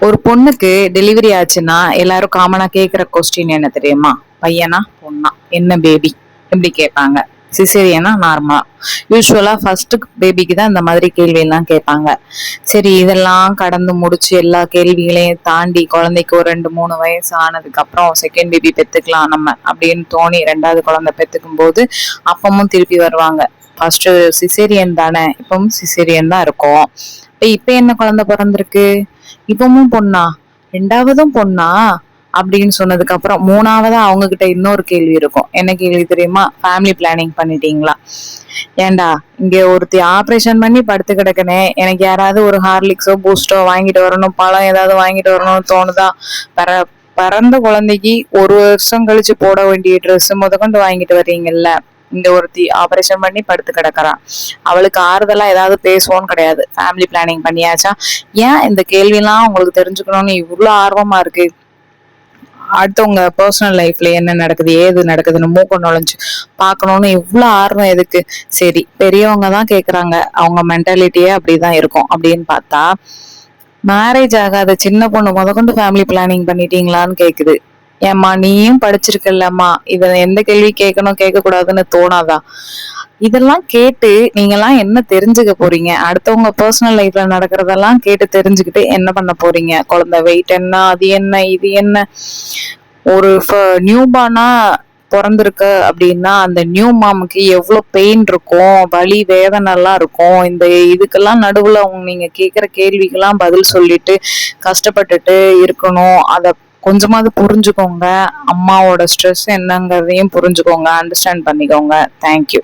ஒரு பொண்ணுக்கு டெலிவரி ஆச்சுன்னா எல்லாரும் காமனா கேக்குற கொஸ்டின் என்ன தெரியுமா? பையனா பொண்ணா, என்ன பேபி, எப்படி கேட்பாங்க. சிசேரியனா நார்மலா. யூஸ்வலா ஃபர்ஸ்ட் பேபிக்கு தான் இந்த மாதிரி கேள்வி எல்லாம் கேட்பாங்க. சரி, இதெல்லாம் கடந்து முடிச்சு எல்லா கேள்விகளையும் தாண்டி குழந்தைக்கு ஒரு 2-3 வயசு ஆனதுக்கு அப்புறம் செகண்ட் பேபி பெத்துக்கலாம் நம்ம அப்படின்னு தோணி 2வது குழந்தை பெத்துக்கும் போது அப்பமும் திருப்பி வருவாங்க. ஃபர்ஸ்ட் சிசேரியன் தானே, இப்பவும் சிசேரியன் தான் இருக்கும். இப்ப என்ன குழந்தை பிறந்திருக்கு, இப்பவும் பொண்ணா, 2வதும் பொண்ணா அப்படின்னு சொன்னதுக்கு அப்புறம் 3வதா அவங்க கிட்ட இன்னொரு கேள்வி இருக்கும். என்ன கேள்வி தெரியுமா? ஃபேமிலி பிளானிங் பண்ணிட்டீங்களா? ஏண்டா, இங்க ஒருத்தி ஆபரேஷன் பண்ணி படுத்து கிடக்கனே, எனக்கு யாராவது ஒரு ஹார்லிக்ஸோ பூஸ்டோ வாங்கிட்டு வரணும், பழம் ஏதாவது வாங்கிட்டு வரணும்னு தோணுதா? பிற பிறந்த குழந்தைக்கு 1 வருஷம் கழிச்சு போட வேண்டிய ட்ரெஸ் முதற்கொண்டு வாங்கிட்டு வர்றீங்கல்ல. இங்க ஒருத்தி ஆபரேஷன் பண்ணி படுத்து கிடக்குறா, அவளுக்கு ஆறுதலா ஏதாவது பேசுவோன்னு கிடையாது. ஃபேமிலி பிளானிங் பண்ணியாச்சா? ஏன் இந்த கேள்வியெல்லாம் உங்களுக்கு தெரிஞ்சுக்கணும்னு இவ்வளவு ஆர்வமா இருக்கு? அடுத்தவங்க பர்சனல் லைஃப்ல என்ன நடக்குது ஏது நடக்குதுன்னு மூக்க நுழைஞ்சு பார்க்கணும்னு இவ்வளவு ஆர்வம் எதுக்கு? சரி, பெரியவங்க தான் கேக்குறாங்க, அவங்க மென்டாலிட்டியே அப்படிதான் இருக்கும் அப்படின்னு பார்த்தா, மேரேஜ் ஆகாத சின்ன பொண்ணு முதற்கொண்டு ஃபேமிலி பிளானிங் பண்ணிட்டீங்களான்னு கேக்குது. ஏம்மா, நீயும் படிச்சிருக்கல்லம்மா, இத எந்த கேள்வி கேட்கணும் கேட்க கூடாதுன்னு தோணாதா? இதெல்லாம் கேட்டு நீங்க எல்லாம் என்ன தெரிஞ்சுக்க போறீங்க? அடுத்தவங்க பர்சனல் லைஃப்ல நடக்கிறதெல்லாம் கேட்டு தெரிஞ்சுக்கிட்டு என்ன பண்ண போறீங்க? குழந்தை வெயிட் என்ன, அது என்ன, இது என்ன? ஒரு நியூ பார்னா பிறந்திருக்கு அப்படின்னா அந்த நியூ மாமுக்கு எவ்வளவு பெயின் இருக்கும், வலி வேதனை எல்லாம் இருக்கும். இந்த இதுக்கெல்லாம் நடுவுல நீங்க கேக்குற கேள்விக்கெல்லாம் பதில் சொல்லிட்டு கஷ்டப்பட்டுட்டு இருக்கணும். அத கொஞ்சமாவது புரிஞ்சுக்கோங்க. அம்மாவோட ஸ்ட்ரெஸ் என்னங்கிறதையும் புரிஞ்சுக்கோங்க, அண்டர்ஸ்டாண்ட் பண்ணிக்கோங்க. தேங்க்யூ.